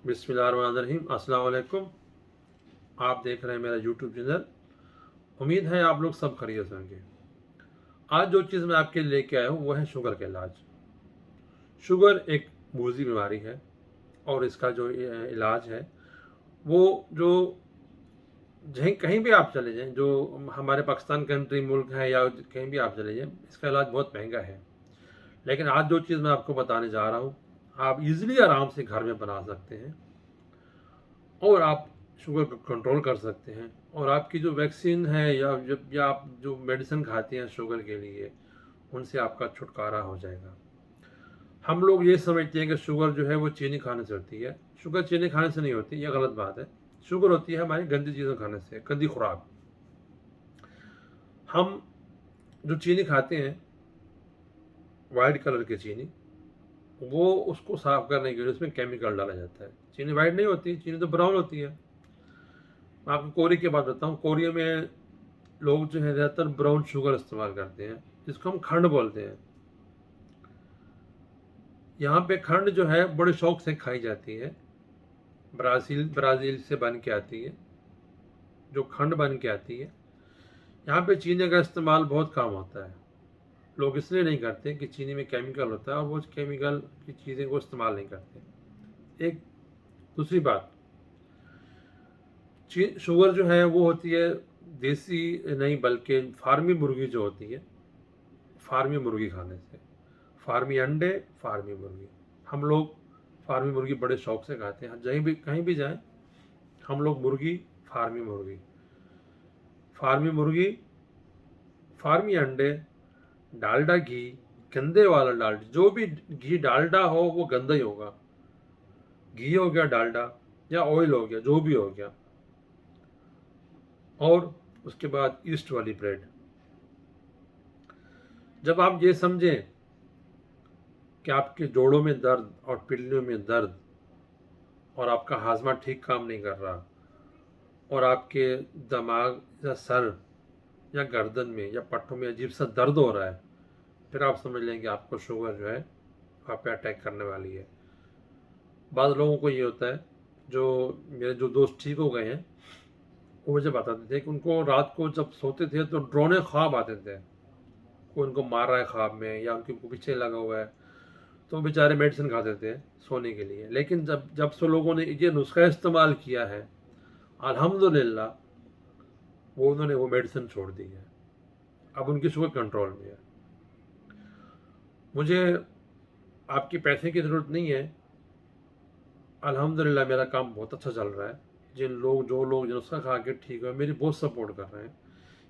बिस्मिल्लाहिर्रहमानिर्रहीम। अस्सलाम वालेकुम। आप देख रहे हैं मेरा यूट्यूब चैनल। उम्मीद है आप लोग सब खैरियत से होंगे। आज जो चीज़ मैं आपके लिए लेके आया हूँ वो है शुगर का इलाज। शुगर एक मूज़ी बीमारी है और इसका जो इलाज है वो जो जहीं कहीं भी आप चले जाएं, जो हमारे पाकिस्तान कंट्री मुल्क है या कहीं भी आप चले जाएं, इसका इलाज बहुत महंगा है। लेकिन आज जो चीज़ मैं आपको बताने जा रहा हूँ आप इजीली आराम से घर में बना सकते हैं और आप शुगर को कंट्रोल कर सकते हैं। और आपकी जो वैक्सीन है या आप जो मेडिसिन खाते हैं शुगर के लिए, उनसे आपका छुटकारा हो जाएगा। हम लोग ये समझते हैं कि शुगर जो है वो चीनी खाने से होती है। शुगर चीनी खाने से नहीं होती, यह गलत बात है। शुगर होती है हमारी गंदी चीज़ें खाने से, गंदी खुराक। हम जो चीनी खाते हैं, वाइट कलर की चीनी, वो उसको साफ करने के लिए उसमें केमिकल डाला जाता है। चीनी वाइट नहीं होती, चीनी तो ब्राउन होती है। मैं आपको कोरिया की बात बताऊँ। कोरिया में लोग जो है ज़्यादातर ब्राउन शुगर इस्तेमाल करते हैं, जिसको हम खंड बोलते हैं। यहाँ पे खंड जो है बड़े शौक से खाई जाती है। ब्राज़ील से बन के आती है, जो खंड बन के आती है। यहाँ पे चीनी का इस्तेमाल बहुत कम होता है। लोग इसलिए नहीं करते कि चीनी में केमिकल होता है और वो केमिकल की चीज़ें को इस्तेमाल नहीं करते। एक दूसरी बात, शुगर जो है वो होती है देसी नहीं बल्कि फार्मी मुर्गी जो होती है, फार्मी मुर्गी खाने से। फार्मी अंडे, फार्मी मुर्गी, हम लोग फार्मी मुर्गी बड़े शौक से खाते हैं। जहीं भी कहीं भी जाएं, हम लोग मुर्गी, फार्मी मुर्गी, फार्मी मुर्गी, फार्मी अंडे, डालडा घी, गंदे वाला डालडा। जो भी घी डालडा हो वो गंदा ही होगा। घी हो गया डालडा या ऑयल हो गया, जो भी हो गया। और उसके बाद ईस्ट वाली ब्रेड। जब आप ये समझें कि आपके जोड़ों में दर्द और पिल्लियों में दर्द और आपका हाजमा ठीक काम नहीं कर रहा और आपके दिमाग या सर या गर्दन में या पट्टों में अजीब सा दर्द हो रहा है, फिर आप समझ लें कि आपको शुगर जो है आप पे अटैक करने वाली है। बाद लोगों को ये होता है, जो मेरे जो दोस्त ठीक हो गए हैं वो मुझे बताते थे कि उनको रात को जब सोते थे तो डरोने ख्वाब आते थे, कोई उनको मार रहा है ख्वाब में या उनके पीछे लगा हुआ है। तो बेचारे मेडिसिन खाते थे सोने के लिए। लेकिन जब जब से लोगों ने ये नुस्खा इस्तेमाल किया है, अल्हम्दुलिल्लाह, वो उन्होंने वो मेडिसिन छोड़ दी है। अब उनकी शुगर कंट्रोल में है। मुझे आपके पैसे की ज़रूरत नहीं है। अल्हम्दुलिल्लाह मेरा काम बहुत अच्छा चल रहा है। जो लोग नुस्खा खा के ठीक हुए मेरी बहुत सपोर्ट कर रहे हैं।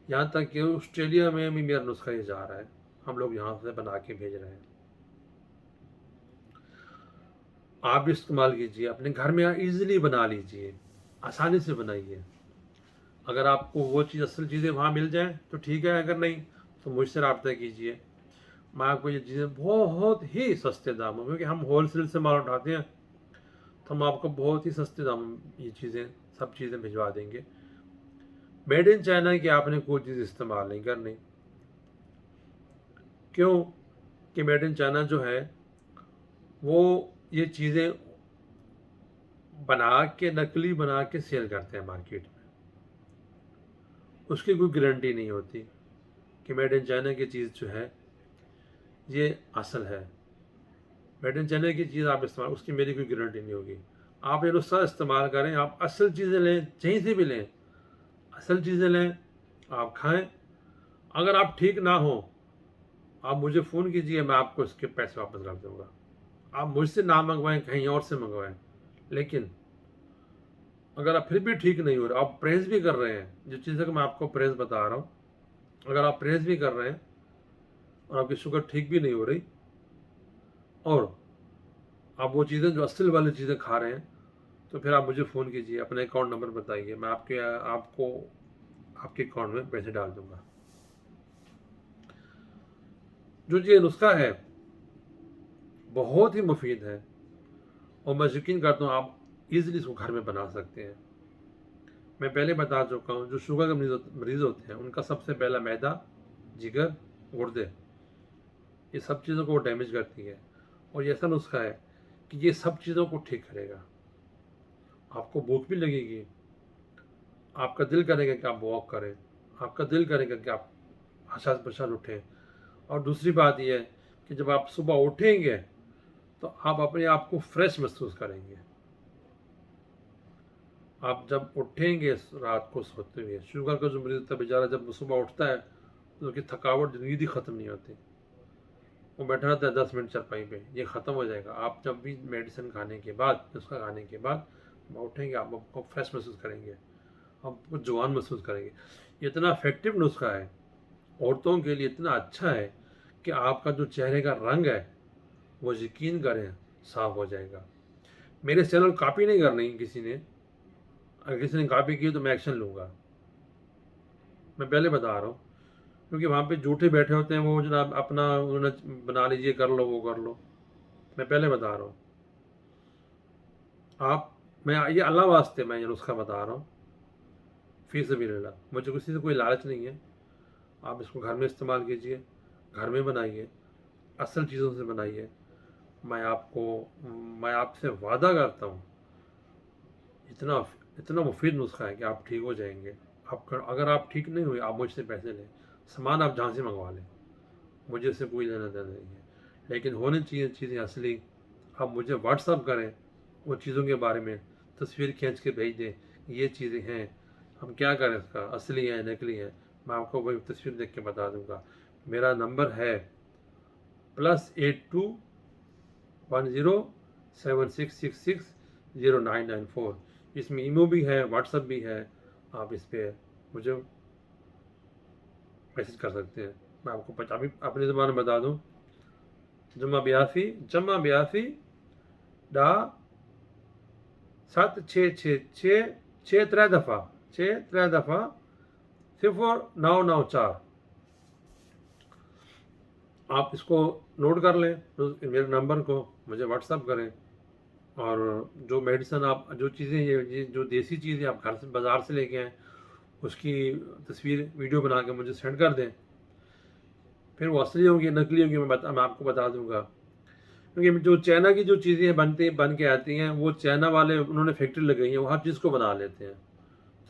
यहाँ तक कि ऑस्ट्रेलिया में भी मेरा नुस्खा ये जा रहा है, हम लोग यहाँ से बना के भेज रहे हैं। आप भी इस्तेमाल कीजिए, अपने घर में इजीली बना लीजिए, आसानी से बनाइए। अगर आपको वो चीज़ असल चीज़ें वहाँ मिल जाएँ तो ठीक है, अगर नहीं तो मुझसे रब्ता कीजिए। मैं आपको ये चीज़ें बहुत ही सस्ते दामों में, क्योंकि हम होलसेल से माल उठाते हैं, तो हम आपको बहुत ही सस्ते दामों में ये चीज़ें सब चीज़ें भिजवा देंगे। मेड इन चाइना की आपने कोई चीज़ इस्तेमाल नहीं करनी। क्यों? कि मेड इन चाइना जो है वो ये चीज़ें बना के, नकली बना के सेल करते हैं मार्केट में। उसकी कोई गारंटी नहीं होती कि मेड इन चाइना की चीज़ जो है ये असल है। मेड इन चाइना की चीज़ आप इस्तेमाल, उसकी मेरी कोई गारंटी नहीं होगी। आप ये नुस्खा इस्तेमाल करें, आप असल चीज़ें लें, कहीं से भी लें, असल चीज़ें लें, आप खाएं। अगर आप ठीक ना हो, आप मुझे फ़ोन कीजिए, मैं आपको इसके पैसे वापस कर दूँगा। आप मुझसे ना मंगवाएं, कहीं और से मंगवाएं। लेकिन अगर आप फिर भी ठीक नहीं हो रहे, आप परहेज़ भी कर रहे हैं, जिस चीज़ का मैं आपको परहेज़ बता रहा हूँ, अगर आप परहेज़ भी कर रहे हैं और आपकी शुगर ठीक भी नहीं हो रही और आप वो चीज़ें जो असल वाली चीज़ें खा रहे हैं, तो फिर आप मुझे फ़ोन कीजिए, अपना अकाउंट नंबर बताइए, मैं आपको आपके अकाउंट में पैसे डाल दूँगा। जो ये नुस्खा है बहुत ही मुफीद है और मैं यकीन करता हूँ आप ईज़िली इसको घर में बना सकते हैं। मैं पहले बता चुका हूँ, जो शुगर के मरीज़ होते हैं उनका सबसे पहला मैदा, जिगर, गुर्दे, ये सब चीज़ों को डैमेज करती है। और ये ऐसा नुस्खा है कि ये सब चीज़ों को ठीक करेगा। आपको भूख भी लगेगी, आपका दिल करेगा कि आप वॉक करें, आपका दिल करेगा कि आप हशास बशास उठें। और दूसरी बात यह है कि जब आप सुबह उठेंगे तो आप अपने आप को फ्रेश महसूस करेंगे। आप जब उठेंगे रात को सोते हुए, शुगर का जो मरीज होता है बेचारा जब सुबह उठता है तो उसकी थकावट नींद ही ख़त्म नहीं होती, वो बैठा रहता है 10 मिनट चारपाई पे, ये ख़त्म हो जाएगा। आप जब भी मेडिसिन खाने के बाद, नुस्खा खाने के बाद उठेंगे आप आपको फ्रेश महसूस करेंगे, आपको जवान महसूस करेंगे। ये इतना इफेक्टिव नुस्खा है, औरतों के लिए इतना अच्छा है कि आपका जो चेहरे का रंग है वो यकीन करें साफ हो जाएगा। मेरे चैनल कॉपी नहीं करनी किसी ने, अगर किसी ने कॉपी की तो मैं एक्शन लूँगा, मैं पहले बता रहा हूँ। क्योंकि वहाँ पे झूठे बैठे होते हैं, वो जनाब अपना उन्होंने बना लीजिए, कर लो वो कर लो, मैं पहले बता रहा हूँ। आप, मैं ये अल्लाह वास्ते मैं ये नुस्खा बता रहा हूँ, फी सबिलिल्लाह, मुझे किसी से कोई लालच नहीं है। आप इसको घर में इस्तेमाल कीजिए, घर में बनाइए, असल चीज़ों से बनाइए। मैं आपसे वादा करता हूँ, इतना इतना मुफीद नुस्खा है कि आप ठीक हो जाएंगे। आप अगर आप ठीक नहीं हुए, आप मुझसे पैसे लें, सामान आप जहाँ से मंगवा लें, मुझे इससे कोई लेना देना नहीं है, लेकिन होनी चाहिए चीज़ें असली। आप मुझे व्हाट्सअप करें, वो चीज़ों के बारे में तस्वीर खींच के भेज दें, ये चीज़ें हैं, हम क्या करें इसका, असली है नकली है, मैं आपको वही तस्वीर देख के बता दूंगा। मेरा नंबर है +821076660994। इसमें ईमो भी है, व्हाट्सअप भी है, आप इस पर मुझे मैसेज कर सकते हैं। मैं आपको पंजाबी अपनी ज़बान में बता दूं, जमा बयासी डा 7666 0 994। आप इसको नोट कर लें, तो मेरे नंबर को मुझे व्हाट्सअप करें, और जो मेडिसिन आप, जो चीज़ें ये जो देसी चीज़ें आप घर से बाज़ार से लेके आएँ, उसकी तस्वीर वीडियो बना के मुझे सेंड कर दें। फिर वो असली होंगी नकली होंगी मैं आपको बता दूंगा। क्योंकि जो चाइना की जो चीज़ें बन के आती हैं, वो चाइना वाले उन्होंने फैक्ट्री लगाई है, वो हर चीज़ को बना लेते हैं।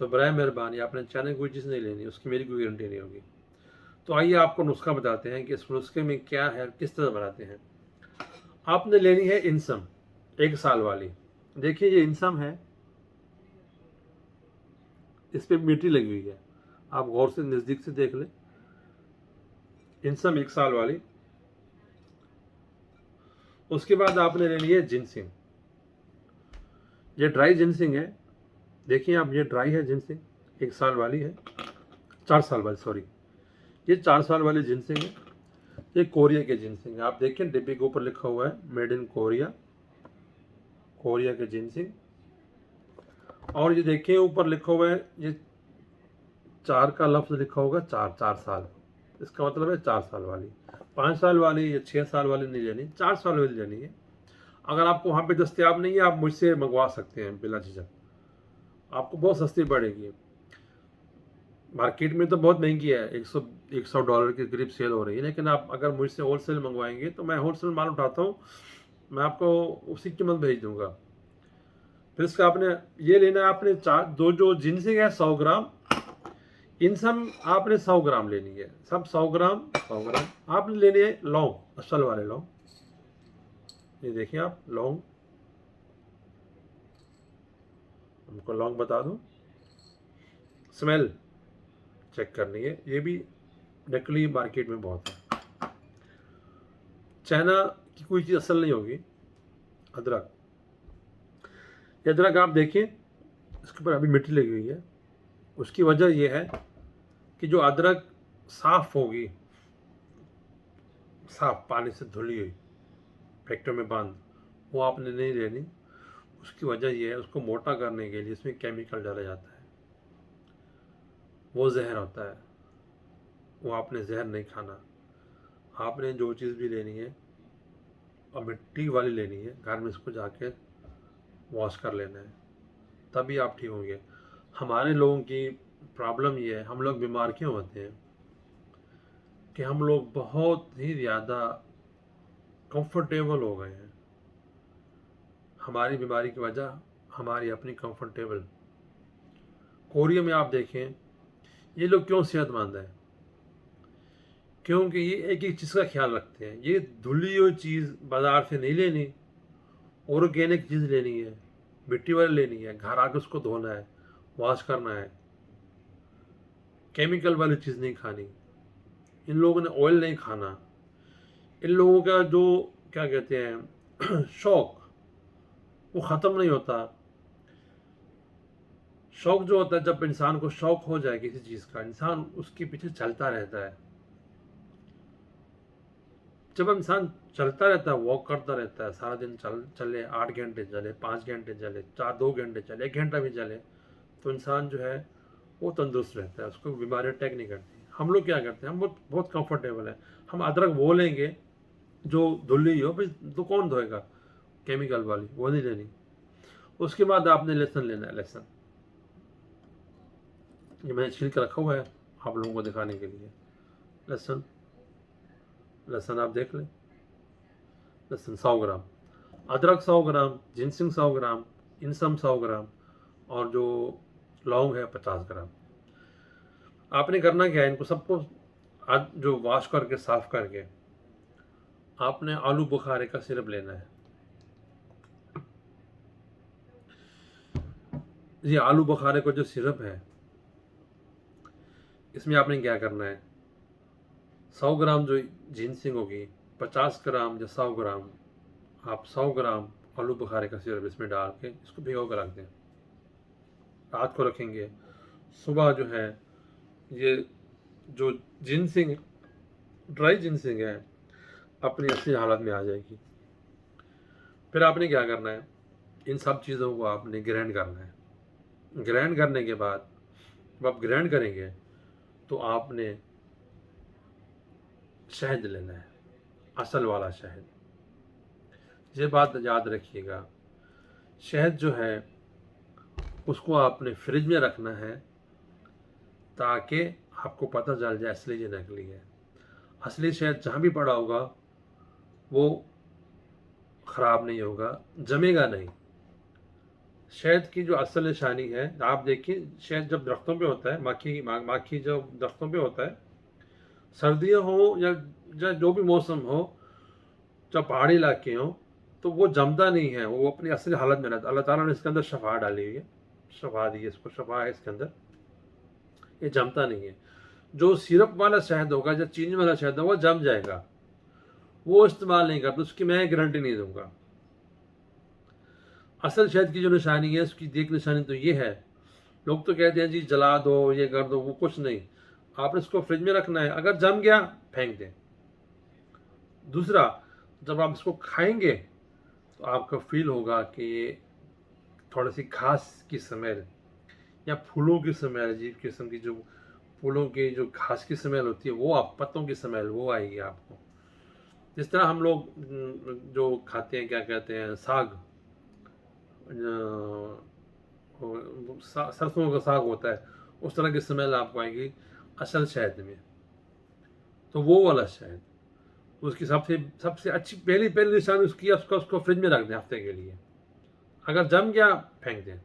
तो बराए मेहरबानी आपने चाइना की कोई चीज़ नहीं लेनी, उसकी मेरी कोई गारंटी नहीं होगी। तो आइए आपको नुस्खा बताते हैं कि इस नुस्खे में क्या है, किस तरह बनाते हैं। आपने लेनी है इंसम, 1 साल वाली। देखिए ये इंसम है, इस पर मिट्टी लगी हुई है, आप गौर से नज़दीक से देख लें। इंसम 1 साल वाली। उसके बाद आपने लेनी है जिनसिंग, ये ड्राई जिनसिंग है। देखिए आप, ये ड्राई है जिनसिंग, 1 साल वाली है, 4 साल वाली, सॉरी, ये 4 साल वाली जिनसिंग है। ये कोरिया के जिनसिंग है, आप देखिए डिब्बे के ऊपर लिखा हुआ है मेड इन कोरिया, कोरिया के जिनसिंग। और ये देखिए ऊपर लिखा हुआ है, ये 4 का लफ्ज लिखा होगा, 4 4 साल, इसका मतलब है 4 साल वाली। 5 साल वाली या 6 साल वाली नहीं लेनी, 4 साल वाली लेनी है। अगर आपको वहाँ पे दस्तियाब नहीं है, आप मुझसे मंगवा सकते हैं बिला झिझक, आपको बहुत सस्ती पड़ेगी। मार्केट में तो बहुत महंगी है, 100 डॉलर के करीब सेल हो रही है, लेकिन आप अगर मुझसे होलसेल मंगवाएंगे तो मैं होलसेल माल उठाता हूँ, मैं आपको उसी कीमत भेज दूंगा। फिर इसका आपने ये लेना है, आपने दो जो जिनसिंग है 100 ग्राम, इन सब आपने 100 ग्राम लेनी है, सब 100 ग्राम आपने लेनी है। लौंग, असल वाले लौंग, ये देखिए आप लौंग, हमको लौंग बता दूं, स्मेल चेक करनी है, ये भी नकली मार्केट में बहुत है, चाइना की कोई चीज़ असल नहीं होगी। अदरक, ये अदरक आप देखिए इसके ऊपर अभी मिट्टी लगी हुई है, उसकी वजह यह है कि जो अदरक साफ होगी, साफ पानी से धुली हुई, फैक्ट्री में बंद, वो आपने नहीं लेनी। उसकी वजह यह है, उसको मोटा करने के लिए इसमें केमिकल डाला जाता है, वो जहर होता है, वो आपने जहर नहीं खाना। आपने जो चीज़ भी लेनी है और मिट्टी वाली लेनी है, घर में इसको जाके वॉश कर लेना है, तभी आप ठीक होंगे। हमारे लोगों की प्रॉब्लम ये है, हम लोग बीमार क्यों होते हैं कि हम लोग बहुत ही ज़्यादा कंफर्टेबल हो गए हैं। हमारी बीमारी की वजह हमारी अपनी कंफर्टेबल। कोरिया में आप देखें, ये लोग क्यों सेहतमंद हैं? क्योंकि ये एक एक चीज़ का ख्याल रखते हैं। ये धुली हुई चीज़ बाजार से नहीं लेनी, ऑर्गेनिक चीज़ लेनी है, मिट्टी वाली लेनी है, घर आके उसको धोना है, वॉश करना है, केमिकल वाली चीज़ नहीं खानी। इन लोगों ने ऑयल नहीं खाना। इन लोगों का जो क्या कहते हैं शौक, वो ख़त्म नहीं होता। शौक जो होता है, जब इंसान को शौक हो जाए किसी चीज़ का, इंसान उसके पीछे चलता रहता है। जब इंसान चलता रहता है, वॉक करता रहता है, सारा दिन चले 8 घंटे चले, 5 घंटे चले, 2 घंटे चले, 1 घंटा भी चले, तो इंसान जो है वो तंदुरुस्त रहता है, उसको बीमारी अटैक नहीं करती। हम लोग क्या करते हैं, हम बहुत बहुत कंफर्टेबल है। हम अदरक वो लेंगे जो धुली हो भाई, तो कौन धोएगा? केमिकल वाली वो नहीं लेनी। उसके बाद आपने लहसुन लेना है। लहसुन ये मैंने छील के रखा हुआ है आप लोगों को दिखाने के लिए। लहसुन, लहसुन आप देख लें। लहसुन 100 ग्राम, अदरक 100 ग्राम, जिनसिंग 100 ग्राम, इंसम 100 ग्राम, और जो लौंग है 50 ग्राम। आपने करना क्या है, इनको सबको आज जो वॉश करके साफ करके आपने आलू बुखारे का सिरप लेना है। ये आलू बुखारे का जो सिरप है, इसमें आपने क्या करना है, 100 ग्राम जो जिनसिंग होगी, 50 ग्राम या 100 ग्राम, आप 100 ग्राम आलू बुखारे का सिरप इसमें डाल के इसको भिगो कर रख दें। रात को रखेंगे, सुबह जो है ये जो जिनसिंग, ड्राई जिनसिंग है, अपनी असली हालत में आ जाएगी। फिर आपने क्या करना है, इन सब चीज़ों को आपने ग्राइंड करना है। ग्राइंड करने के बाद जब आप ग्राइंड करेंगे तो आपने शहद लेना है, असल वाला शहद। ये बात याद रखिएगा, शहद जो है उसको आपने फ्रिज में रखना है, ताकि आपको पता चल जाए असली ये नकली है। असली शहद जहाँ भी पड़ा होगा वो ख़राब नहीं होगा, जमेगा नहीं। शहद की जो असल निशानी है, आप देखिए, शहद जब दरख्तों पे होता है, माखी जब दरख्तों पे होता है, सर्दियाँ हो या जो भी मौसम हो, जब पहाड़ी इलाके हों, तो वो जमता नहीं है, वो अपनी असली हालत में रहता है। अल्लाह ताला ने इसके अंदर शफा डाली हुई है, शफा दी है इसको, शफा है इसके अंदर, ये जमता नहीं है। जो सिरप वाला शहद होगा या चीनी वाला शहद होगा, वो जम जाएगा, वो इस्तेमाल नहीं करता, उसकी मैं गारंटी नहीं दूंगा। असल शहद की जो निशानी है, उसकी देख निशानी तो ये है, लोग तो कहते हैं जी जला दो, ये कर दो, वो कुछ नहीं। आपने इसको फ्रिज में रखना है, अगर जम गया फेंक दें। दूसरा, जब आप इसको खाएंगे तो आपको फील होगा कि ये थोड़ी सी घास की स्मेल या फूलों की स्मेल, अजीब किस्म की जो फूलों की जो घास की स्मेल होती है, वो आप पत्तों की स्मेल वो आएगी आपको। जिस तरह हम लोग जो खाते हैं, क्या कहते हैं, साग, सरसों का साग होता है, उस तरह की स्मेल आपको आएगी असल शहद में। तो वो वाला शहद, उसकी सबसे सबसे अच्छी पहली पहली निशानी उसकी है, उसको फ्रिज में रख दें हफ्ते के लिए। अगर जम गया फेंक दें,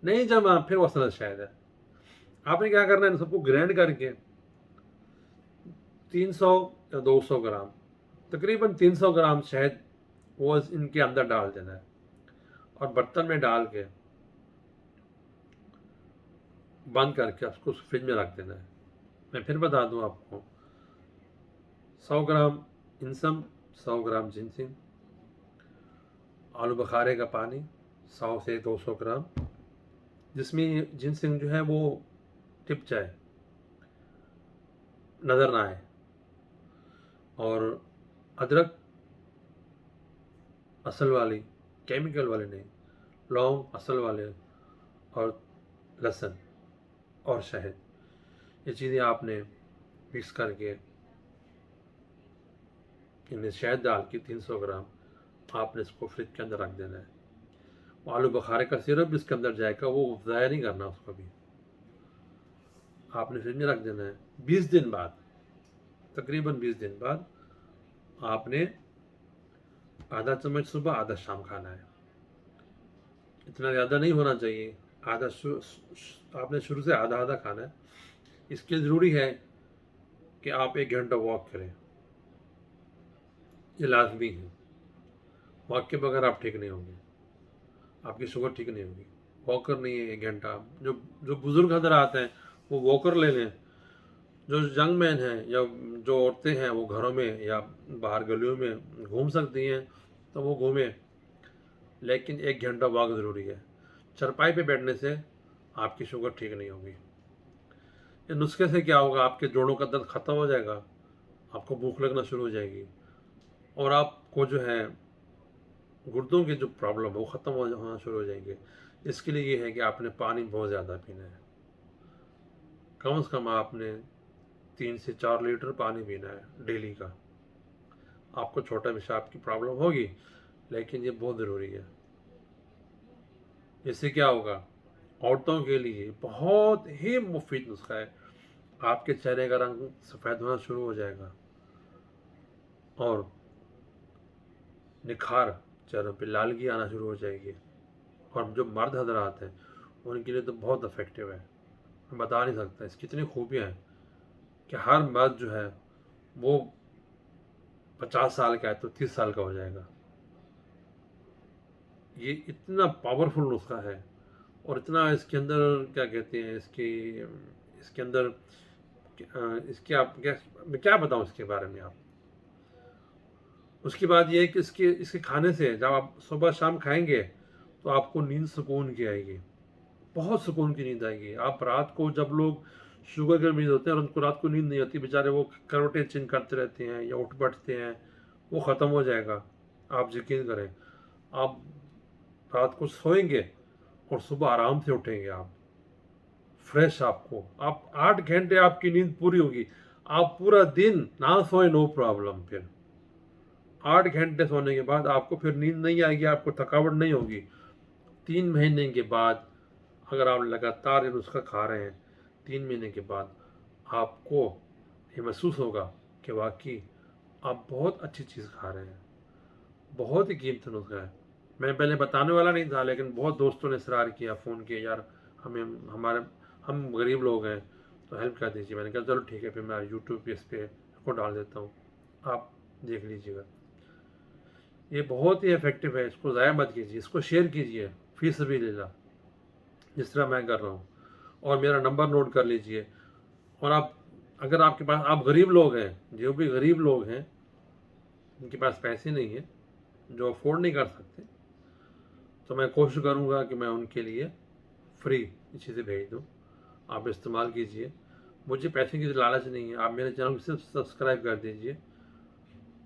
नहीं जमा फिर वो असल शहद है। आपने क्या करना है, इन सबको ग्राइंड करके 300 या 200 ग्राम, तकरीबन 300 ग्राम शहद वो इनके अंदर डाल देना है, और बर्तन में डाल के बंद करके उसको फ्रिज में रख देना है। मैं फिर बता दूं आपको, 100 ग्राम इंसम, 100 ग्राम जिनसिंग, आलू बुखारे का पानी 100 से 200 ग्राम, जिसमें जिनसिंग जो है वो टिप जाए, नज़र ना आए, और अदरक असल वाली, केमिकल वाले नहीं, लौंग असल वाले, और लहसुन और शहद, ये चीज़ें आपने मिक्स करके इनमें शहद डाल के 300 ग्राम आपने इसको फ्रिज के अंदर रख देना है। वो आलू बुखारे का सिरप भी इसके अंदर जाएगा, वो ज़ाया नहीं करना उसको भी, आपने फ्रिज में रख देना है। 20 दिन बाद, तकरीबन 20 दिन बाद आपने आधा चम्मच सुबह आधा शाम खाना है। इतना ज़्यादा नहीं होना चाहिए। आधा आपने शुरू से आधा आधा खाना है। इसके लिए ज़रूरी है कि आप 1 घंटा वॉक करें, ये लाज़मी है। वॉक के बगैर आप ठीक नहीं होंगे, आपकी शुगर ठीक नहीं होगी। वॉकर नहीं है 1 घंटा। जो जो बुज़ुर्ग नज़र आते हैं वो वॉकर ले लें। जो यंग मैन हैं या जो औरतें हैं वो घरों में या बाहर गलियों में घूम सकती हैं तो वो घूमें, लेकिन 1 घंटा वॉक ज़रूरी है। चरपाई पे बैठने से आपकी शुगर ठीक नहीं होगी। इस नुस्खे से क्या होगा, आपके जोड़ों का दर्द ख़त्म हो जाएगा, आपको भूख लगना शुरू हो जाएगी, और आपको जो है गुर्दों की जो प्रॉब्लम है वो ख़त्म होना शुरू हो जाएंगे। इसके लिए ये है कि आपने पानी बहुत ज़्यादा पीना है। कम से कम आपने 3 से 4 लीटर पानी पीना है डेली का। आपको छोटा पेशाब की प्रॉब्लम होगी, लेकिन ये बहुत ज़रूरी है। इससे क्या होगा, औरतों के लिए बहुत ही मुफीद नुस्खा है। आपके चेहरे का रंग सफ़ेद होना शुरू हो जाएगा और निखार, चेहरों पे लालगी आना शुरू हो जाएगी। और जो मर्द हजरात हैं उनके लिए तो बहुत इफ़ेक्टिव है, मैं बता नहीं सकता। इसकी इतनी खूबियाँ हैं कि हर मर्द जो है वो 50 साल का है तो 30 साल का हो जाएगा। ये इतना पावरफुल नुस्खा है, और इतना इसके अंदर क्या कहते हैं, इसके अंदर इसके आप क्या, मैं क्या बताऊँ इसके बारे में आप। उसकी बात यह है कि इसके खाने से जब आप सुबह शाम खाएंगे तो आपको नींद सुकून की आएगी, बहुत सुकून की नींद आएगी। आप रात को, जब लोग शुगर के मरीज होते हैं और उनको रात को नींद नहीं आती, बेचारे वो करवटें चेंज करते रहते हैं या उठ बैठते हैं, वो ख़त्म हो जाएगा। आप यकीन करें, आप रात को सोएंगे और सुबह आराम से उठेंगे, आप फ्रेश, आपको आप 8 घंटे आपकी नींद पूरी होगी। आप पूरा दिन ना सोए नो प्रॉब्लम, फिर 8 घंटे सोने के बाद आपको फिर नींद नहीं आएगी, आपको थकावट नहीं होगी। 3 महीने के बाद अगर आप लगातार ये नुस्खा खा रहे हैं, 3 महीने के बाद आपको ये महसूस होगा कि वाकई आप बहुत अच्छी चीज़ खा रहे हैं। बहुत ही कीमती नुस्खा है। मैं पहले बताने वाला नहीं था, लेकिन बहुत दोस्तों ने इसरार किया, फ़ोन किया, यार हमें हमारे हम गरीब लोग हैं तो हेल्प कर दीजिए। मैंने कहा चलो ठीक है, फिर मैं यूट्यूब पे इस पर को डाल देता हूँ, आप देख लीजिएगा। ये बहुत ही इफेक्टिव है, इसको ज़ाया मत कीजिए, इसको शेयर कीजिए फी सबीलिल्लाह, जिस तरह मैं कर रहा हूँ। और मेरा नंबर नोट कर लीजिए। और आप, अगर आपके पास, आप गरीब लोग हैं, जो भी गरीब लोग हैं उनके पास पैसे नहीं है, जो अफोर्ड नहीं कर सकते, तो मैं कोशिश करूँगा कि मैं उनके लिए फ्री ये चीज़ें भेज दूँ। आप इस्तेमाल कीजिए। मुझे पैसे की लालच नहीं है, आप मेरे चैनल को सिर्फ सब्सक्राइब कर दीजिए।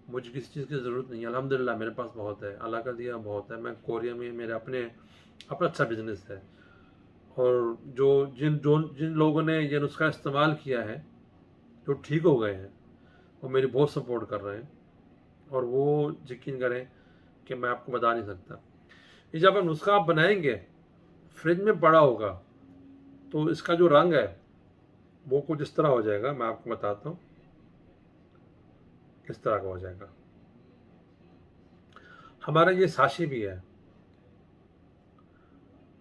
मुझे किसी चीज़ की ज़रूरत नहीं है, अल्हम्दुलिल्लाह मेरे पास बहुत है, अल्लाह का दिया बहुत है। मैं कोरिया में मेरे अपना अच्छा बिजनेस है। और जिन लोगों ने ये नुस्खा इस्तेमाल किया है, जो ठीक हो गए हैं, वो मेरी बहुत सपोर्ट कर रहे हैं। और वो यकीन करें कि मैं आपको बता नहीं सकता। ये जब आप नुस्खा आप बनाएंगे, फ्रिज में पड़ा होगा, तो इसका जो रंग है वो कुछ इस तरह हो जाएगा, मैं आपको बताता हूँ किस तरह का हो जाएगा। हमारा ये साशी भी है,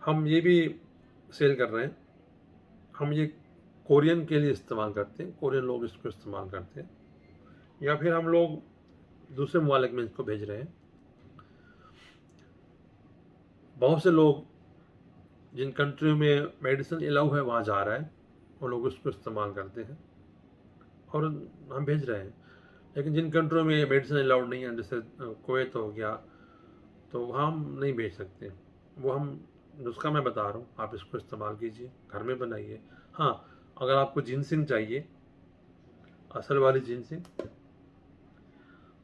हम ये भी सेल कर रहे हैं। हम ये कोरियन के लिए इस्तेमाल करते हैं, कोरियन लोग इसको इस्तेमाल करते हैं, या फिर हम लोग दूसरे ममालिक में इसको भेज रहे हैं। बहुत से लोग जिन कंट्रियों में मेडिसिन अलाउ है वहाँ जा रहा है, वो लोग उसको इस्तेमाल करते हैं और हम भेज रहे हैं। लेकिन जिन कंट्रियों में मेडिसिन अलाउड नहीं है, जैसे कुवैत हो गया, तो वहाँ हम नहीं भेज सकते। वो हम नुस्खा मैं बता रहा हूँ, आप इसको इस्तेमाल कीजिए, घर में बनाइए। हाँ, अगर आपको जिनसिंग चाहिए, असल वाली जिनसिंग,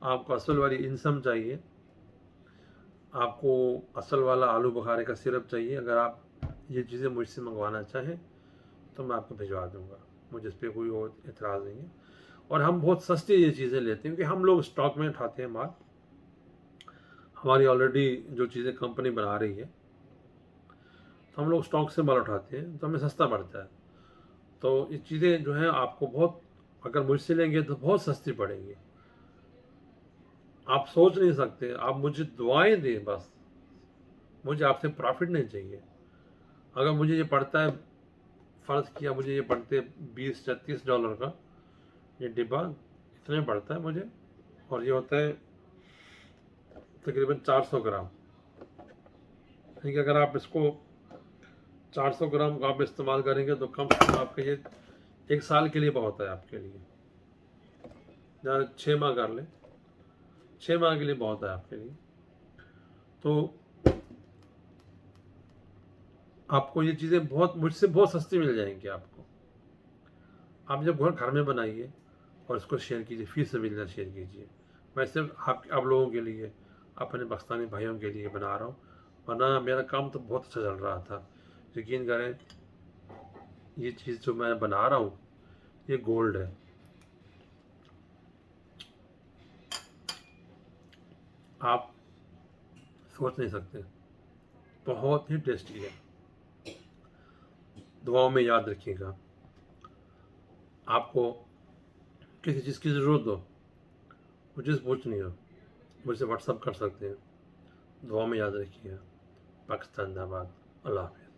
आपको असल वाली इंसम चाहिए, आपको असल वाला आलू बुखारे का सिरप चाहिए, अगर आप ये चीज़ें मुझसे मंगवाना चाहें तो मैं आपको भिजवा दूँगा, मुझे इस पर कोई और एतराज़ नहीं है। और हम बहुत सस्ती ये चीज़ें लेते हैं, क्योंकि हम लोग स्टॉक में उठाते हैं माल। हमारी ऑलरेडी जो चीज़ें कंपनी बना रही है, तो हम लोग स्टॉक से माल उठाते हैं, तो हमें सस्ता पड़ता है। तो ये चीज़ें जो हैं आपको बहुत, अगर मुझसे लेंगे तो बहुत सस्ती पड़ेंगी। आप सोच नहीं सकते, आप मुझे दुआएं दें बस, मुझे आपसे प्रॉफिट नहीं चाहिए। अगर मुझे ये पड़ता है, फ़र्ज़ किया मुझे ये पड़ते 20 या $30 का ये डिब्बा, इतने में पड़ता है मुझे, और ये होता है तकरीबन 400 ग्राम। यानी कि अगर आप इसको 400 ग्राम का आप इस्तेमाल करेंगे तो कम से कम आपके ये 1 साल के लिए बहुत है आपके लिए, या 6 माह कर लें, 6 माह के लिए बहुत है आपके लिए। तो आपको ये चीज़ें बहुत मुझसे बहुत सस्ती मिल जाएंगी आपको। आप जब घर में बनाइए और इसको शेयर कीजिए, फी सबिलिल्लाह शेयर कीजिए। मैं सिर्फ आप लोगों के लिए, अपने पाकिस्तानी भाइयों के लिए बना रहा हूँ, वरना मेरा काम तो बहुत अच्छा चल रहा था। यकीन करें, ये चीज़ जो मैं बना रहा हूँ ये गोल्ड है। आप सोच नहीं सकते, बहुत ही टेस्टी है। दुआओं में याद रखिएगा। आपको किसी चीज़ की ज़रूरत हो, मुझे पूछनी हो, मुझसे व्हाट्सअप कर सकते हैं। दुआ में याद रखिएगा। पाकिस्तान जिंदाबाद। अल्लाह हाफ़िज़।